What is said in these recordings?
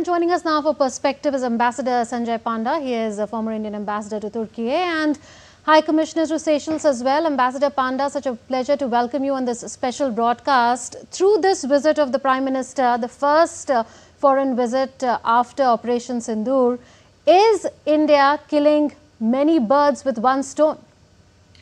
And joining us now for perspective is Ambassador Sanjay Panda. He is a former Indian ambassador to Turkey and High Commissioner to Seychelles as well. Ambassador Panda, such a pleasure to welcome you on this special broadcast. Through this visit of the Prime Minister, the first foreign visit after Operation Sindoor, is India killing many birds with one stone?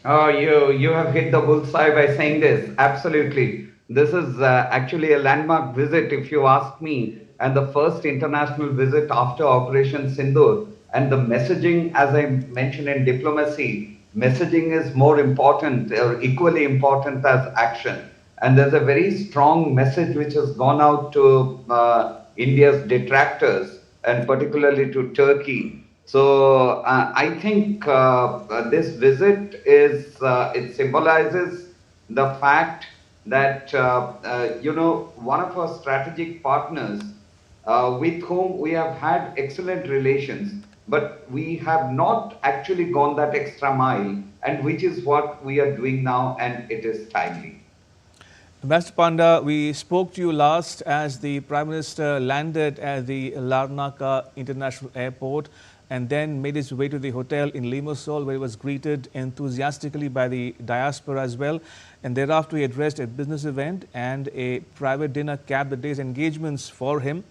Oh, you have hit the bullseye by saying this. Absolutely. This is actually a landmark visit, if you ask me, and the first international visit after Operation Sindoor. And the messaging, as I mentioned in diplomacy, messaging is more important or equally important as action. And there's a very strong message which has gone out to India's detractors and particularly to Turkey. So I think this visit it symbolizes the fact that one of our strategic partners with whom we have had excellent relations, but we have not actually gone that extra mile, and which is what we are doing now, and it is timely. Ambassador Panda, we spoke to you last as the Prime Minister landed at the Larnaca International Airport and then made his way to the hotel in Limassol, where he was greeted enthusiastically by the diaspora as well. And thereafter, he addressed a business event and a private dinner capped the day's engagements for him.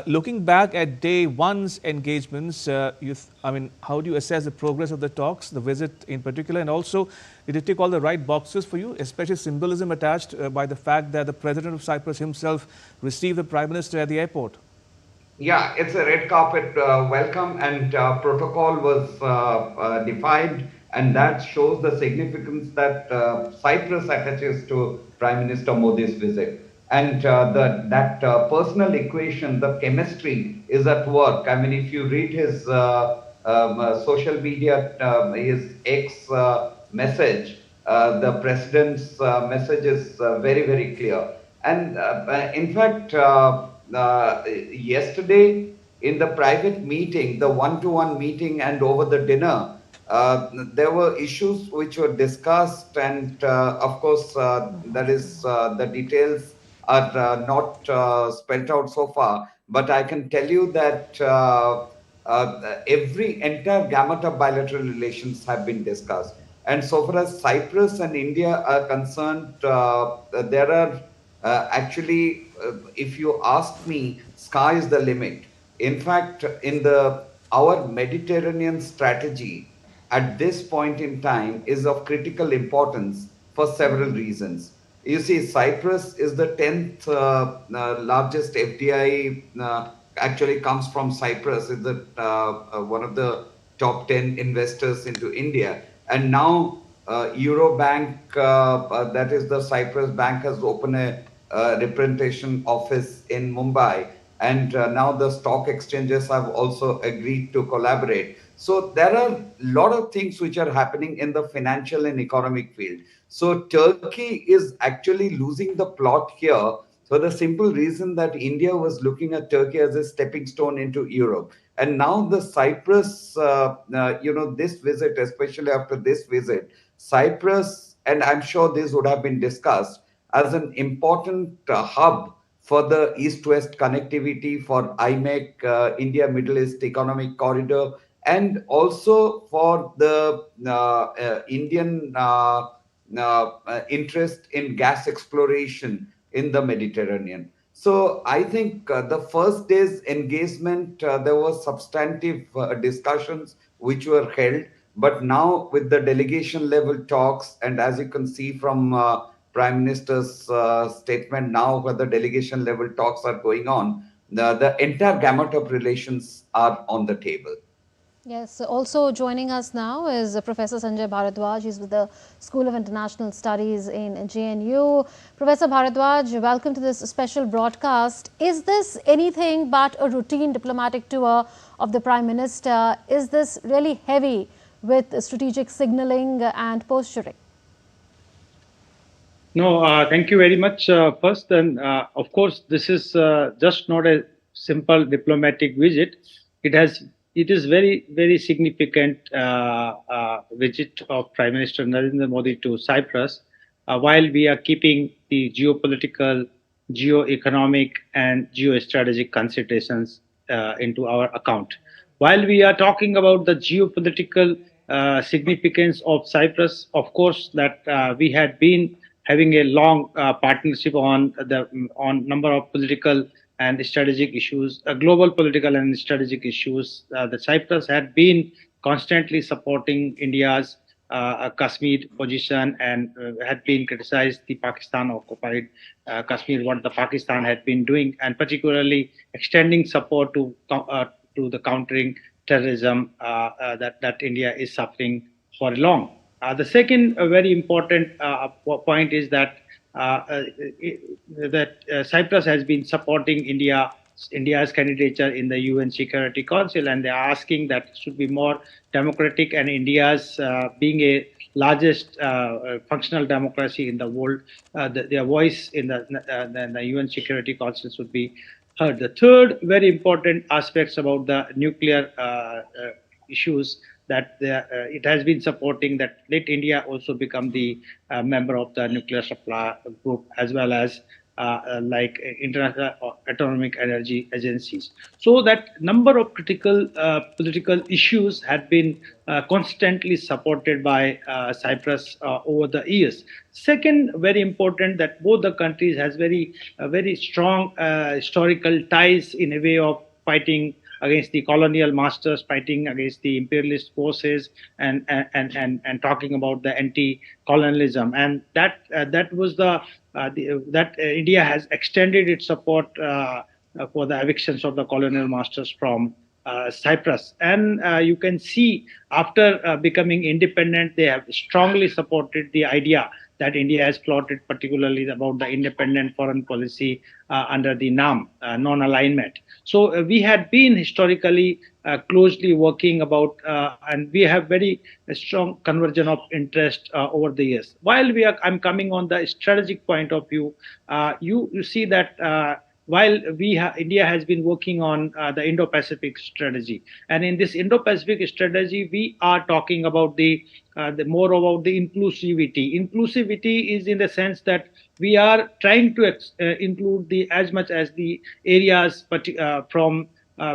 Looking back at day one's engagements, how do you assess the progress of the talks, the visit in particular, and also did it tick all the right boxes for you, especially symbolism attached by the fact that the President of Cyprus himself received the Prime Minister at the airport? Yeah, it's a red carpet welcome, and protocol was defined, and that shows the significance that Cyprus attaches to Prime Minister Modi's visit. And that personal equation, the chemistry is at work. I mean, if you read his social media, his X message, the president's message is very, very clear. And in fact, yesterday in the private meeting, the one-to-one meeting and over the dinner, there were issues which were discussed, and of course, that is the details are not spelled out so far. But I can tell you that every entire gamut of bilateral relations have been discussed. And so far as Cyprus and India are concerned, there are actually, if you ask me, sky is the limit. In fact, in our Mediterranean strategy at this point in time is of critical importance for several reasons. You see, Cyprus is the 10th largest FDI, actually comes from Cyprus. It's one of the top 10 investors into India. And now Eurobank, that is the Cyprus bank, has opened a representation office in Mumbai. And now the stock exchanges have also agreed to collaborate. So there are a lot of things which are happening in the financial and economic field. So Turkey is actually losing the plot here for the simple reason that India was looking at Turkey as a stepping stone into Europe. And now the Cyprus, this visit, especially after this visit, Cyprus, and I'm sure this would have been discussed, as an important hub for the East-West connectivity for IMEC, India-Middle East Economic Corridor, and also for the Indian interest in gas exploration in the Mediterranean. So I think the first day's engagement, there were substantive discussions which were held, but now with the delegation level talks, and as you can see from Prime Minister's statement now, where the delegation level talks are going on, the entire gamut of relations are on the table. Yes, also joining us now is Professor Sanjay Bharadwaj. He's with the School of International Studies in JNU. Professor Bharadwaj, welcome to this special broadcast. Is this anything but a routine diplomatic tour of the Prime Minister? Is this really heavy with strategic signaling and posturing? No, thank you very much. First, and of course, this is just not a simple diplomatic visit. It is very significant visit of Prime Minister Narendra Modi to Cyprus, while we are keeping the geopolitical, geo-economic, and geostrategic considerations into our account. While we are talking about the geopolitical significance of Cyprus, of course, that we had been having a long partnership on number of political and strategic issues, global political and strategic issues. The Cyprus had been constantly supporting India's Kashmir position and had been criticized the Pakistan occupied Kashmir, what the Pakistan had been doing, and particularly extending support to the countering terrorism that India is suffering for long. The second very important point is that Cyprus has been supporting India's candidature in the UN Security Council, and they are asking that it should be more democratic, and India's being a largest functional democracy in the world, their voice in the UN Security Council should be heard. The third very important aspects about the nuclear issues that it has been supporting that let India also become the member of the nuclear supply group, as well as like international atomic energy agencies. So that number of critical political issues had been constantly supported by Cyprus over the years. Second, very important that both the countries has very strong historical ties in a way of fighting against the colonial masters, fighting against the imperialist forces, and talking about the anti-colonialism, and that was that India has extended its support for the evictions of the colonial masters from Cyprus. And you can see after becoming independent, they have strongly supported the idea that India has plotted, particularly about the independent foreign policy under the NAM, non-alignment. So we had been historically closely working about, and we have very strong conversion of interest over the years. While I'm coming on the strategic point of view, you see that while India has been working on the Indo-Pacific strategy, and in this Indo-Pacific strategy, we are talking about the more about the inclusivity. Inclusivity is in the sense that we are trying to include the as much as the areas, but from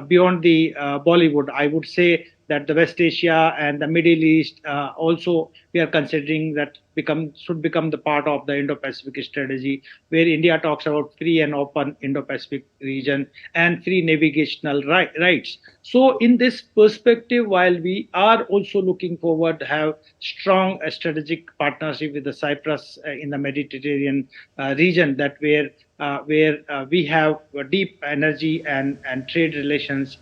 beyond the Bollywood. I would say that the West Asia and the Middle East also we are considering that should become the part of the Indo-Pacific strategy, where India talks about free and open Indo-Pacific region and free navigational rights. So in this perspective, while we are also looking forward to have strong strategic partnership with the Cyprus in the Mediterranean region, that where we have deep energy and trade relations